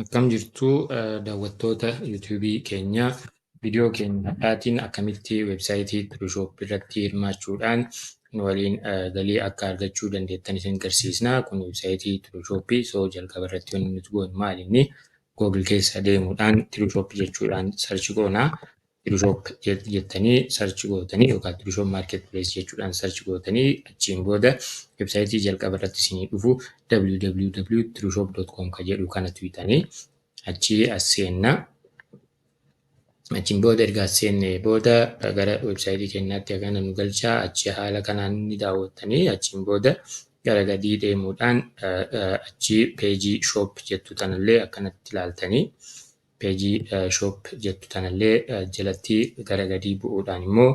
Akkam jirtu daawwattoota yuutuubii keenyaa viidiyoo keenyaatiin akkamitti weebsaayitii Tirushoop irratti hirmaachuudhaan waliin galii akka argachuu dandeettan isin agarsiisna. Kun weebsaayitii Tirushoopii. Jalqaba irratti wanti nuti goonu maali inni Google keessa deemuudhaan Tirushoop jechuudhaan sarchi goonaa. Tirushoop jettanii sarchi gootanii yookaan Tirushoop maarketpilees jechuudhaan sarchi gootanii achiin booda weebsaayitii jalqaba irratti isinii dhufu www.tirushoop.com kan jedhu kana tuqxanii achii as seenna. Achiin booda erga as seennee booda gara weebsaayitii keenyaatti akka nu galchaa achi haala kanaan ni daawwattanii achiin booda gara gadii deemuudhaan achi peejii shoop jettu tanallee akkanatti ilaaltanii peejii shoop jettu tanallee jalatti gara gadii bu'uudhaan immoo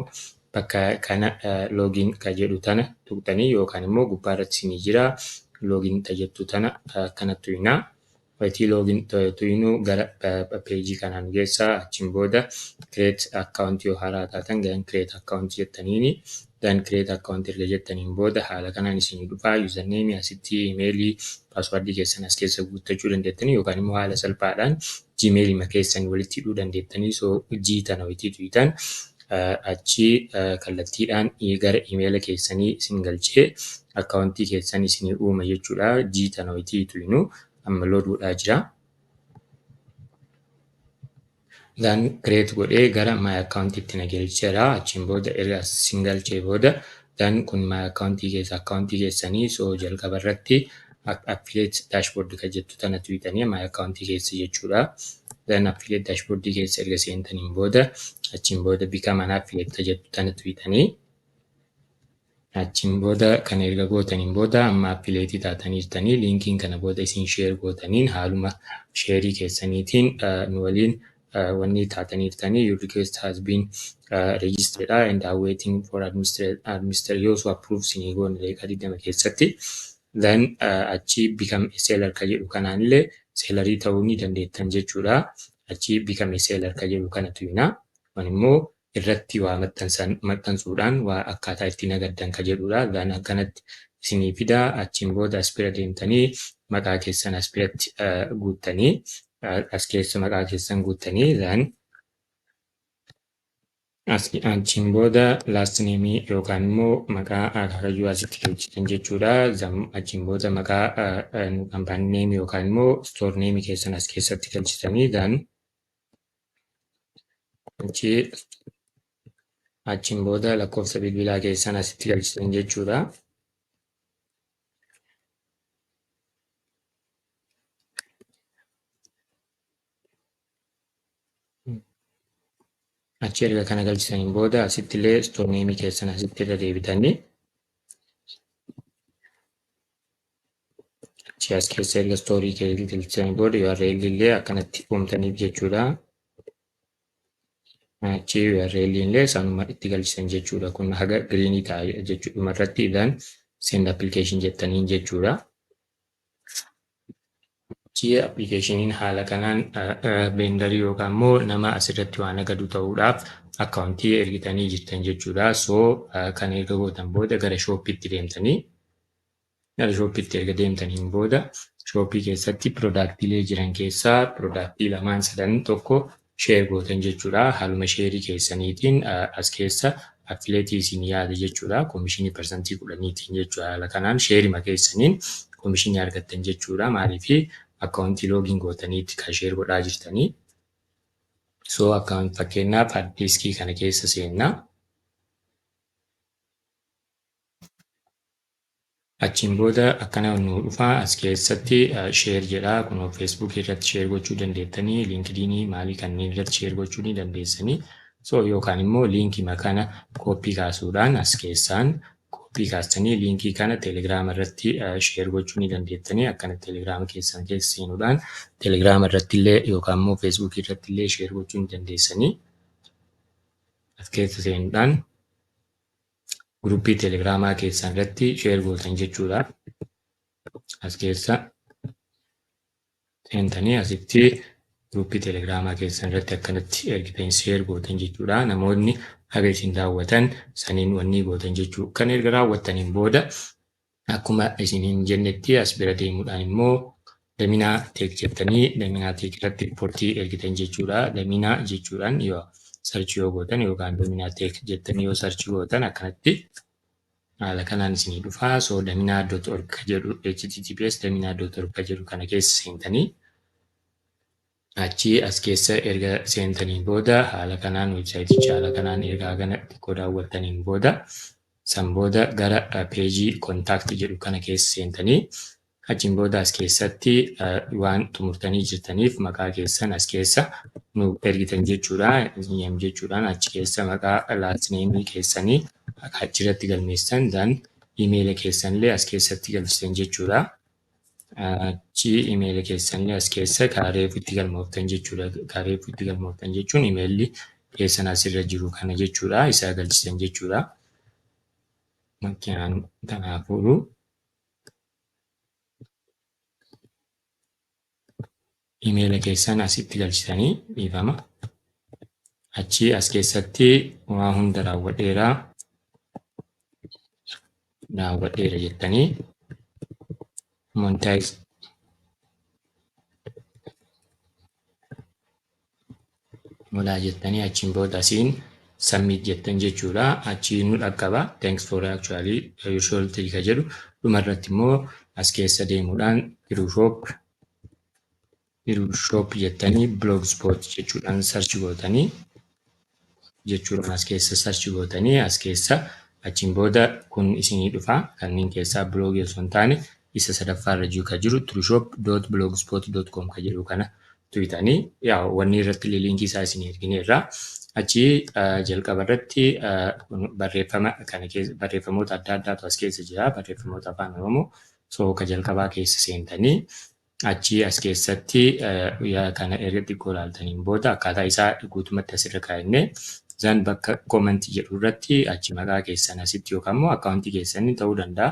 bakka kana loogiin kan jedhu tana tuqxanii yookaan immoo gubbaarratti isinii jira loogiin jettu tana akkanatti tuqinaa. Wayitii loogiin tuyinuu gara peejii kanaan geessaa achiin booda kireet akkaawuntii yoo haaraa taatan gan kireet akkaawuntii jettaniini gan kireet akkaawuntii erga jettaniin booda haala kanaan isinii dhufaa yuuzarneemii asitti imeelii paaswaardii keessan as keessa guuttachuu dandeettanii yookaan immoo haala salphaadhaan jiimeelii keessan walitti hidhuu dandeettanii jii tana wayitii tuyitan achi kallattiidhaan gara imeela keessanii isin galchee akkaawuntii keessan isinii uuma jechuudha. Jii tana wayitii tuyinuu amma looduudhaa jira. Gan kireet godhee gara my akkaawuntiitti na galcheera. Achiin booda erga isin galchee booda gan kun my akkaawuntii keessanii jalqaba irratti affiliate dashboard kan jettu tana tuqxanii my akkaawuntii keessa jechuudha. Gan affiliate dashboard keessa erga seentaniin booda achiin booda become an affiliate jettu tana tuqxanii achiin booda kan erga gootaniin booda amma affiliate taatanii jirtanii linkiin kana booda isin share gootaniin haaluma sheerii keessaniitiin nu waliin wanni taatanii jirtanii your request has been registered and are waiting for administrator yoo approve isinii goone daqiiqaa 20 keessatti then achi become a seller kan jedhu kanaanillee seelarii ta'uu ni dandeettan jechuudha. Achi become a seller kan jedhu kana tuqinaa. Kun immoo irratti waa maxxansuudhaan waa akkaataa itti nagaddan kan jedhudha. Gan akkanatti isinii fidaa achiin booda as bira deemtanii maqaa keessan as biratti guuttanii as keessa maqaa keessan guuttanii then achiin booda last name yookaan immoo maqaa akaakayyuu asitti galchitan jechuudha. Achiin booda maqaa kaampaanii neemii yookaan immoo stoor neemii keessan as keessatti galchitanii then achiin booda lakkoofsa bilbilaa keessan asitti galchitan jechuudha. Achi erga kana galchitaniin booda asitti illee stoor neemii keessan asitti irra deebitanii achi as keessa erga stoorii galchitaniin booda URL illee akkanatti uumtaniif jechuudha. Achi URL illee sanuma itti galchitan jechuudha. Kun haga giriinii ta'a jechuudha irratti then send application jettaniin jechuudha. Achi appilikeeshiniin haala kanaan beendarii yookaan immoo nama asirratti waan nagadu ta'uudhaaf akkaawuntii ergitanii jirtan jechuudha. Kan erga gootan booda gara shooppiitti deemtanii gara shooppiitti erga deemtaniin booda shooppii keessatti piroodaaktiilee jiran keessaa piroodaaktii lamaan sadan tokko sheer gootan jechuudha. Haaluma sheerii keessaniitiin as keessa affileetii isin yaada jechuudha. Koomishinii parsantii 10tiin jechuudha. Haala kanaan sheerima keessaniin koomishinii argattan jechuudha. Maaliif akkaawuntii loogiin gootaniitti kan sheer godhaa jirtanii. Akkaawuntii fakkeenyaaf haaddiiskii kana keessa seennaa. Achiin booda akkana nu dhufaa as keessatti sheer jedhaa. Kun feesbuukii irratti sheer gochuu dandeettanii liinkidiinii maalii kanneen irratti sheer gochuu ni dandeessanii. Yookaan immoo liinkii kana kooppii kaasuudhaan as keessaan kooppii kaastanii liinkii kana teelegiraama irratti sheer gochuu ni dandeettanii. Akkana teelegiraama keessan keessa seenuudhaan teelegiraama irratti illee yookaan immoo feesbuukii irratti illee sheer gochuu ni dandeessanii. As keessa seenuudhaan guruppii teelegiraamaa keessan irratti sheer gootan jechuudha. As keessa seentanii asitti guruppii teelegiraamaa keessan irratti akkanatti ergitanii sheer gootan jechuudha. Namoonni haga isin daawwatan saniin wanni gootan jechuudha. Kan erga raawwattaniin booda akkuma isiniin jennetti as bira deemuudhaan immoo Daminaa teek jettanii daminaa teek irratti riippoortii ergitan jechuudha. Daminaa jechuudhaan yoo sarchii yoo gootan yookaan daminaa teek jettanii yoo sarchii gootan akkanatti haala kanaan isinii dhufaa. So daminaa.org jedhu https daminaa.org jedhu kana keessa seentanii achii as keessa erga seentaniin booda haala kanaan weebsaayiticha haala kanaan ergaa kana xiqqoo daawwattaniin booda san booda gara peejii kontaakti jedhu kana keessa seentanii achiin booda as keessatti waan xumurtanii jirtaniif maqaa keessan as keessa nu ergitan jechuudha. Jechuudhaan achi keessa maqaa laasneemii keessanii achirratti galmeessan dan iimeela keessanillee as keessatti galchitan jechuudha. Achi iimeela keessanillee as keessa kaareefitti galmooftan jechuudha. Kaareefitti galmooftan jechuun iimeelli keessan asirra jiru kana jechuudha. Isaa galchitan jechuudha. Makiinaan kanaafuu iimeela keessan asitti galchitanii dhiifama. Achi as keessatti waa hunda raawwadheera jettanii monitaayiz molaa jettanii achiin booda asiin submit jettan jechuudha. Achi nu dhaqqaba. Thanks for actually your short ka jedhu dhumarratti immoo as keessa deemuudhaan Hirushop jettanii blogspot jechuudhaan search gootanii jechuudha. As keessa search gootanii as keessa achiin booda kun isinii dhufa. Kanneen keessaa bloogii osoo hin taane isa sadaffaarra jiru trueshop.blogspot.com ka jedhu kana tuqxanii wanni irratti liinkii isaa isinii ergineerra. Achi jalqaba irratti barreeffamoota adda addaatu as keessa jira. Barreeffamoota afaan Oromoo ka jalqabaa keessa seentanii achi as keessatti kana erga xiqqoo ilaaltaniin booda akkaataa isaa guutummaatti asirra kaa'annee zan bakka koomentii jedhu irratti achi maqaa keessan asitti yookaan immoo akkaawuntii keessanii ta'uu danda'a.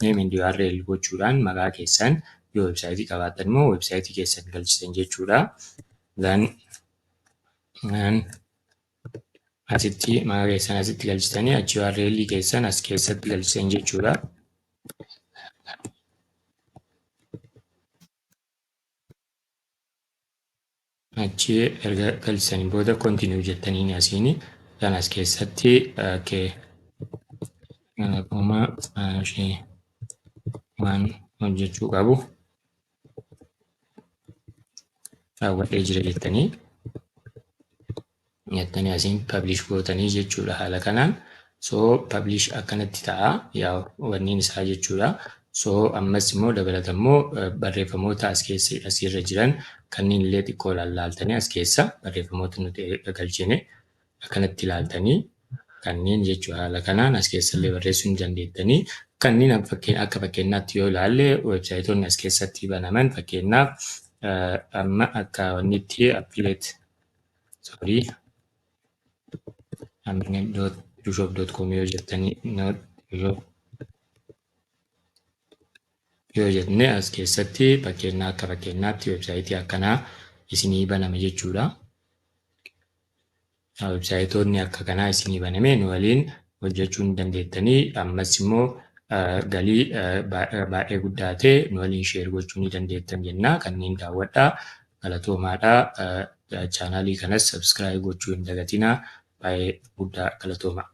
Name and URL gochuudhaan maqaa keessan yoo weebsaayitii qabaattan immoo weebsaayitii keessan galchitan jechuudha. Zan asitti maqaa keessan asitti galchitanii achi URL keessan as keessatti galchitan jechuudha. Achi erga galchisanii booda continue jettanii asiin kan as keessatti waan hojjechuu qabu raawwadhee jira jettanii asiin publish gootanii jechuudha. Haala kanaan publish akkanatti ta'a wanniin isaa jechuudha. Ammas immoo dabalata immoo barreeffamoota asirra jiran kanneen illee xiqqoo ilaaltanii as keessa barreeffamoota nuti galchine akkanatti ilaaltanii kanneen jechuudha. Haala kanaan as keessa illee barreessuu ni dandeettanii. Kanneen akka fakkeenyaatti yoo ilaalle weebsaayitoonni as keessatti banaman fakkeenyaaf amma akka wannitti hirushop.com yoo jettanii yoo jenne as keessatti akka fakkeenyaatti weebsaayitii akkanaa isinii banama jechuudha. Weebsaayitoonni akka kanaa isinii baname nu waliin hojjechuu ni dandeettanii. Ammas immoo galii baay'ee guddaa ta'e nu waliin sheer gochuu ni dandeettan jenna. Kanneen daawwadhaa galatoomaadhaa. Chaanaalii kanas subscribe gochuu hin dagatinaa. Baay'ee guddaa galatooma.